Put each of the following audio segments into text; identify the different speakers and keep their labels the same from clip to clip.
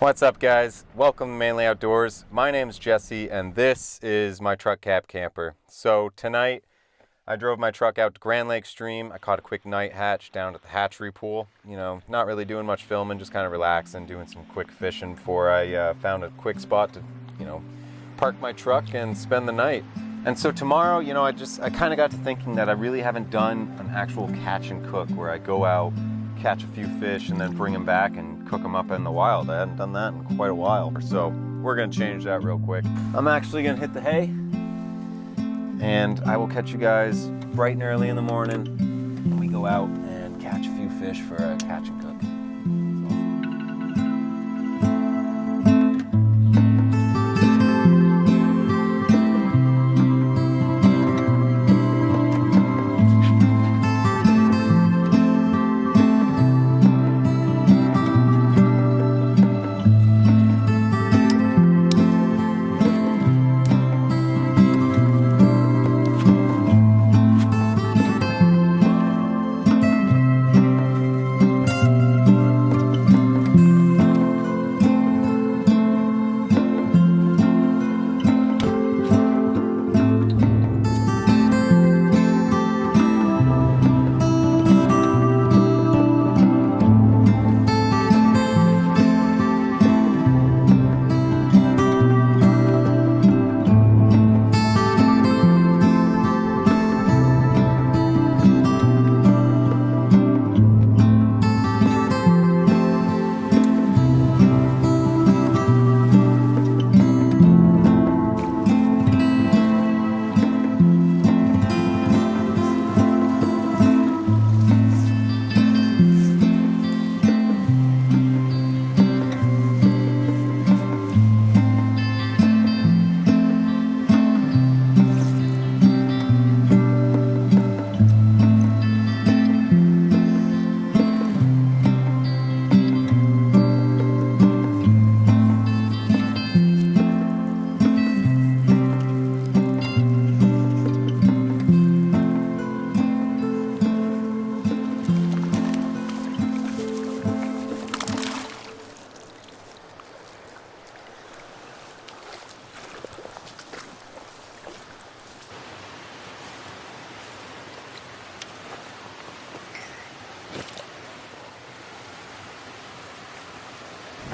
Speaker 1: What's up, guys? Welcome to Mainly Outdoors. My name's Jesse and this is my truck cab camper. So tonight I drove my truck out to Grand Lake Stream. I caught a quick night hatch down at the hatchery pool. You know, not really doing much filming, just kind of relaxing, doing some quick fishing before I found a quick spot to, park my truck and spend the night. And so tomorrow, I kind of got to thinking that I really haven't done an actual catch and cook where I go out, catch a few fish and then bring them back and cook them up in the wild. I hadn't done that in quite a while. So we're gonna change that real quick. I'm actually gonna hit the hay and I will catch you guys bright and early in the morning when we go out and catch a few fish for a catch and cook.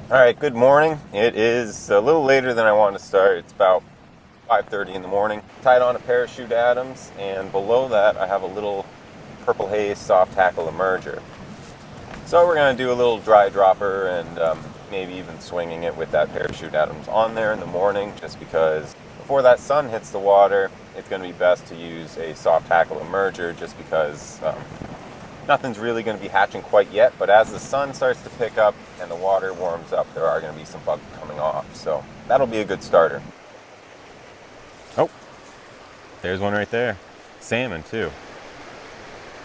Speaker 1: All right, good morning. It is a little later than I wanted to start. It's about 5:30 in the morning. Tied on a parachute Adams, and below that I have a little purple haze soft tackle emerger. So we're gonna do a little dry dropper and maybe even swinging it with that parachute Adams on there in the morning, just because before that sun hits the water, it's gonna be best to use a soft tackle emerger just because nothing's really going to be hatching quite yet, but as the sun starts to pick up and the water warms up, there are going to be some bugs coming off. So that'll be a good starter. Oh, there's one right there. Salmon too.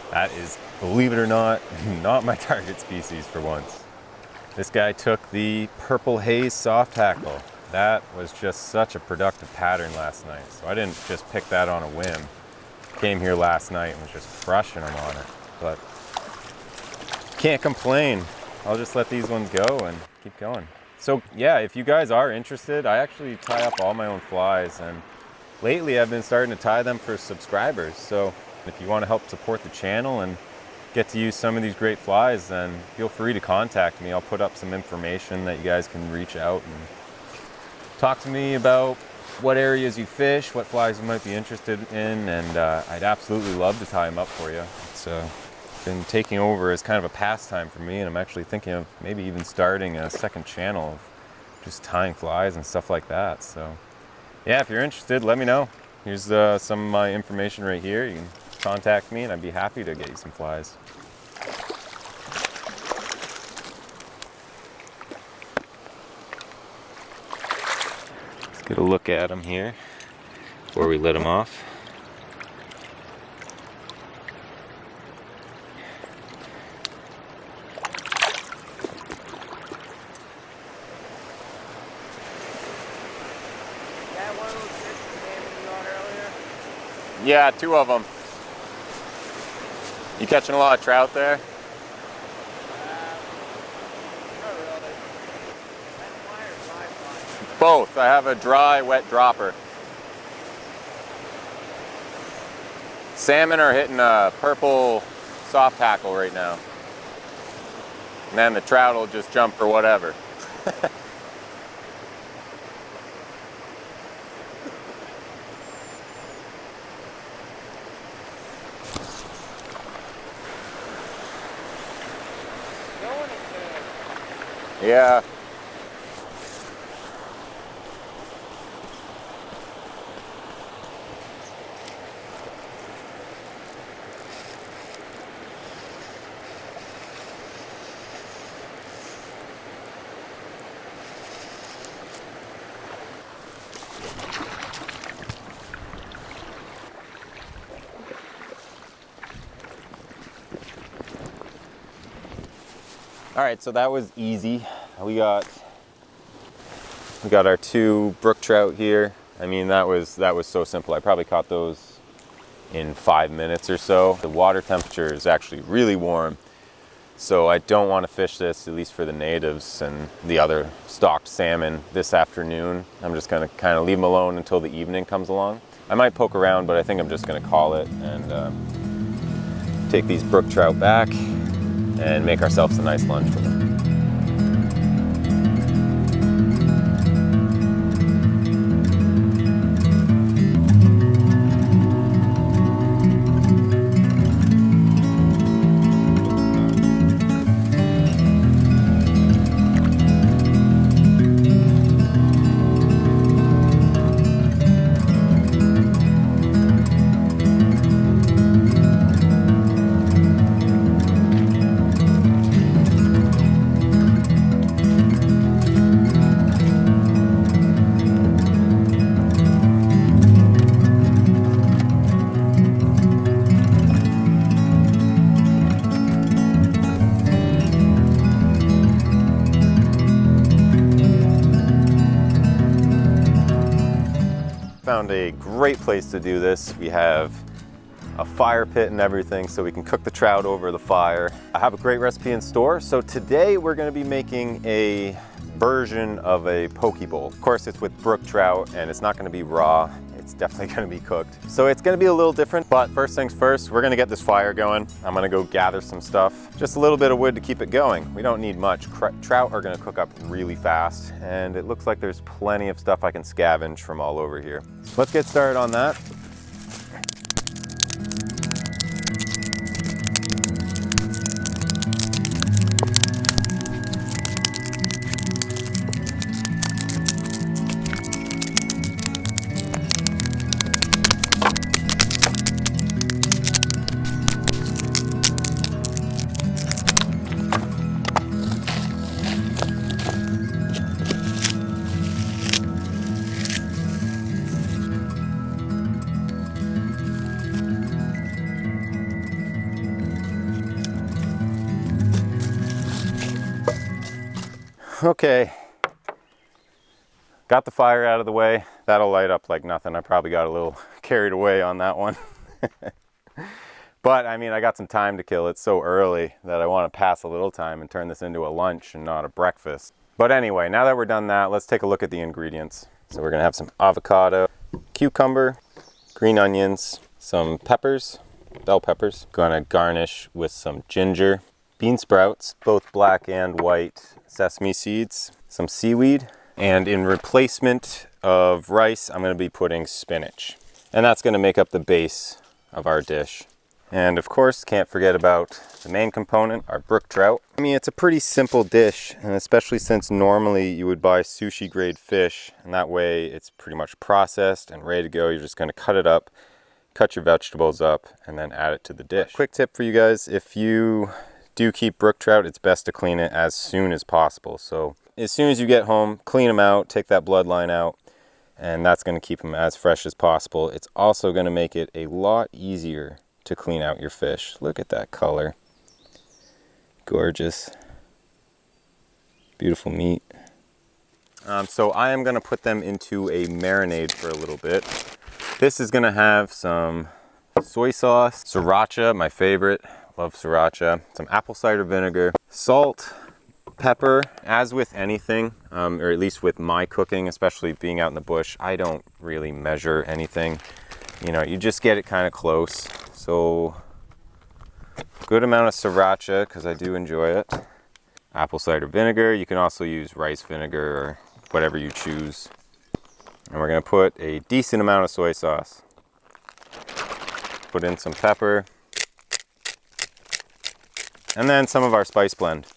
Speaker 1: That is, believe it or not, not my target species for once. This guy took the purple haze soft tackle. That was just such a productive pattern last night. So I didn't just pick that on a whim. Came here last night and was just crushing them on it. But can't complain. I'll just let these ones go and keep going. So yeah, if you guys are interested, I actually tie up all my own flies, and lately I've been starting to tie them for subscribers. So if you want to help support the channel and get to use some of these great flies, then feel free to contact me. I'll put up some information that you guys can reach out and talk to me about what areas you fish, what flies you might be interested in, and I'd absolutely love to tie them up for you. It's been taking over as kind of a pastime for me, and I'm actually thinking of maybe even starting a second channel of just tying flies and stuff like that. So yeah, if you're interested, let me know. Here's some of my information right here. You can contact me and I'd be happy to get you some flies. Let's get a look at them here before we let them off. Yeah, 2 of them. You catching a lot of trout there?
Speaker 2: Not really.
Speaker 1: Both. I have a dry, wet dropper. Salmon are hitting a purple soft tackle right now. And then the trout will just jump for whatever. Yeah. All right, so that was easy. We got our 2 brook trout here. I mean, that was so simple. I probably caught those in 5 minutes or so. The water temperature is actually really warm, so I don't want to fish this, at least for the natives and the other stocked salmon, this afternoon. I'm just gonna kind of leave them alone until the evening comes along. I might poke around, but I think I'm just gonna call it and take these brook trout back and make ourselves a nice lunch for them. Found a great place to do this. We have a fire pit and everything, so we can cook the trout over the fire. I have a great recipe in store. So today we're going to be making a version of a poke bowl. Of course, it's with brook trout and it's not going to be raw. It's definitely going to be cooked. So it's going to be a little different, but first things first, we're going to get this fire going. I'm going to go gather some stuff. Just a little bit of wood to keep it going. We don't need much. Trout are going to cook up really fast, and it looks like there's plenty of stuff I can scavenge from all over here. Let's get started on that. Okay, got the fire out of the way. That'll light up like nothing. I probably got a little carried away on that one. But I mean, I got some time to kill. It's so early that I want to pass a little time and turn this into a lunch and not a breakfast. But anyway, now that we're done that, let's take a look at the ingredients. So we're gonna have some avocado, cucumber, green onions, some peppers, bell peppers. Gonna garnish with some ginger, bean sprouts, both black and white, sesame seeds, some seaweed, and in replacement of rice, I'm going to be putting spinach. And that's going to make up the base of our dish. And of course, can't forget about the main component, our brook trout. I mean, it's a pretty simple dish, and especially since normally you would buy sushi grade fish, and that way it's pretty much processed and ready to go. You're just going to cut it up, cut your vegetables up, and then add it to the dish. Quick tip for you guys, if you do keep brook trout, it's best to clean it as soon as possible. So as soon as you get home, clean them out, take that bloodline out, and that's going to keep them as fresh as possible. It's also going to make it a lot easier to clean out your fish. Look at that color. Gorgeous. Beautiful meat. So I am going to put them into a marinade for a little bit. This is going to have some soy sauce, sriracha, my favorite. Love sriracha, some apple cider vinegar, salt, Pepper, as with anything, or at least with my cooking, especially being out in the bush, I don't really measure anything. You know, you just get it kind of close. So, good amount of sriracha, because I do enjoy it. Apple cider vinegar, you can also use rice vinegar or whatever you choose. And we're gonna put a decent amount of soy sauce. Put in some pepper. And then some of our spice blend.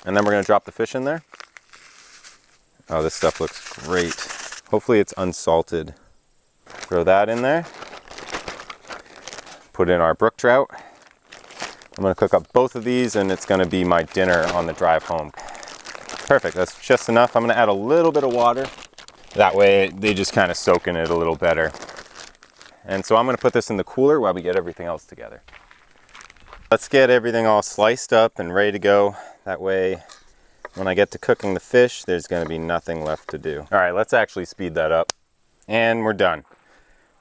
Speaker 1: And then we're gonna drop the fish in there. Oh, this stuff looks great. Hopefully it's unsalted. Throw that in there. Put in our brook trout. I'm gonna cook up both of these and it's gonna be my dinner on the drive home. Perfect, that's just enough. I'm gonna add a little bit of water. That way they just kind of soak in it a little better. And so I'm gonna put this in the cooler while we get everything else together. Let's get everything all sliced up and ready to go. That way, when I get to cooking the fish, there's gonna be nothing left to do. All right, let's actually speed that up. And we're done.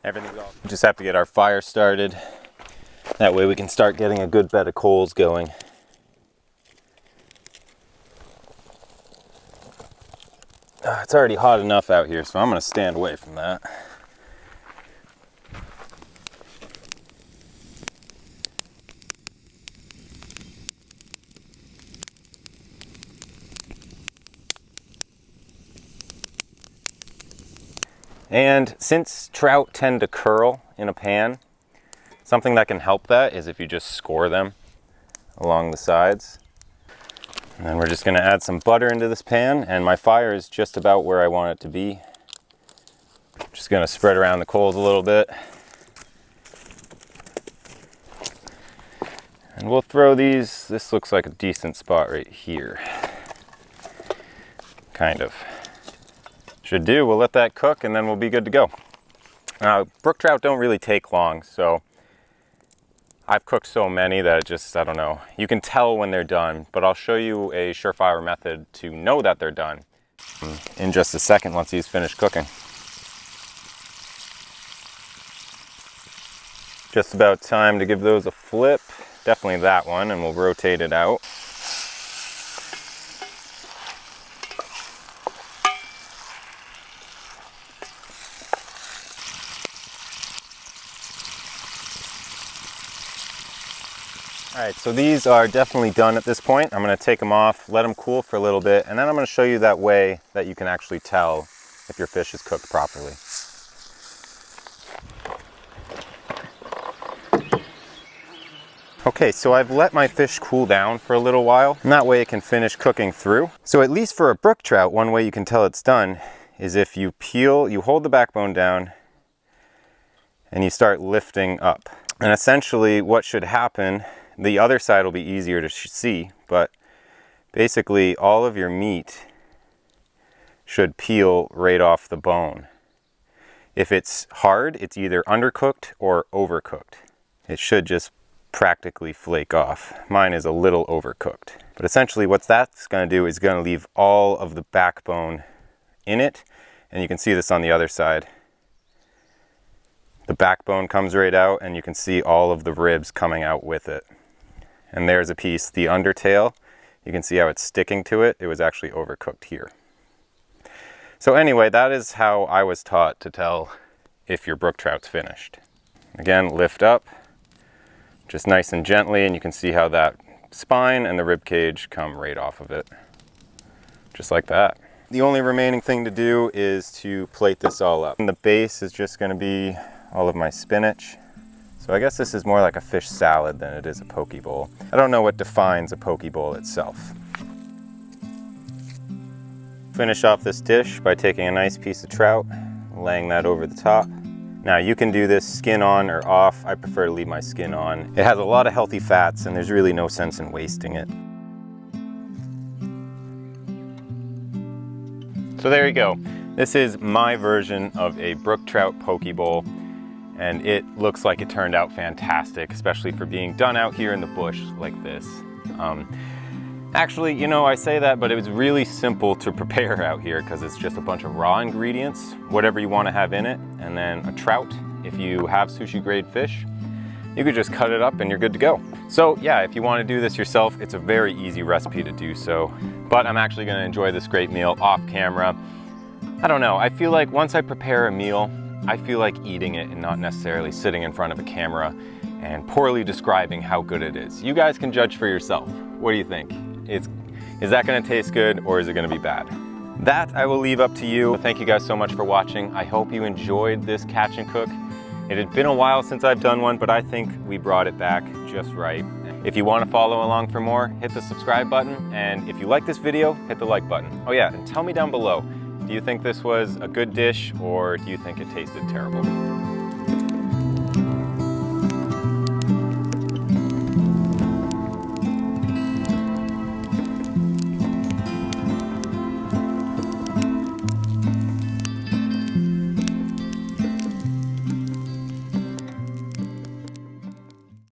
Speaker 1: Everything's all. We just have to get our fire started. That way we can start getting a good bed of coals going. It's already hot enough out here, so I'm gonna stand away from that. And since trout tend to curl in a pan, something that can help that is if you just score them along the sides. And then we're just gonna add some butter into this pan, and my fire is just about where I want it to be. Just gonna spread around the coals a little bit. And we'll throw these, this looks like a decent spot right here. Kind of. Should do, we'll let that cook and then we'll be good to go. Brook trout don't really take long, so I've cooked so many that it just, I don't know. You can tell when they're done, but I'll show you a surefire method to know that they're done in just a second once he's finished cooking. Just about time to give those a flip. Definitely that one, and we'll rotate it out. All right, so these are definitely done at this point. I'm gonna take them off, let them cool for a little bit, and then I'm gonna show you that way that you can actually tell if your fish is cooked properly. Okay, so I've let my fish cool down for a little while, and that way it can finish cooking through. So at least for a brook trout, one way you can tell it's done is if you peel, you hold the backbone down, and you start lifting up. And essentially what should happen, the other side will be easier to see, but basically all of your meat should peel right off the bone. If it's hard, it's either undercooked or overcooked. It should just practically flake off. Mine is a little overcooked. But essentially what that's going to do is going to leave all of the backbone in it, and you can see this on the other side. The backbone comes right out and you can see all of the ribs coming out with it. And there's a piece, the undertail, you can see how it's sticking to it. It was actually overcooked here. So anyway, that is how I was taught to tell if your brook trout's finished. Again, lift up, just nice and gently, and you can see how that spine and the rib cage come right off of it. Just like that. The only remaining thing to do is to plate this all up. And the base is just gonna be all of my spinach. So I guess this is more like a fish salad than it is a poke bowl. I don't know what defines a poke bowl itself. Finish off this dish by taking a nice piece of trout, laying that over the top. Now you can do this skin on or off. I prefer to leave my skin on. It has a lot of healthy fats and there's really no sense in wasting it. So there you go. This is my version of a brook trout poke bowl. And it looks like it turned out fantastic, especially for being done out here in the bush like this. Actually, you know, I say that, but it was really simple to prepare out here because it's just a bunch of raw ingredients, whatever you want to have in it, and then a trout. If you have sushi grade fish, you could just cut it up and you're good to go. So yeah, if you want to do this yourself, it's a very easy recipe to do so, but I'm actually going to enjoy this great meal off camera. I don't know, I feel like once I prepare a meal, I feel like eating it and not necessarily sitting in front of a camera and poorly describing how good it is. You guys can judge for yourself. What do you think? Is that going to taste good or is it going to be bad? That I will leave up to you. Thank you guys so much for watching. I hope you enjoyed this catch and cook. It had been a while since I've done one, but I think we brought it back just right. If you want to follow along for more, hit the subscribe button. And if you like this video, hit the like button. Oh yeah, and tell me down below, do you think this was a good dish or do you think it tasted terrible?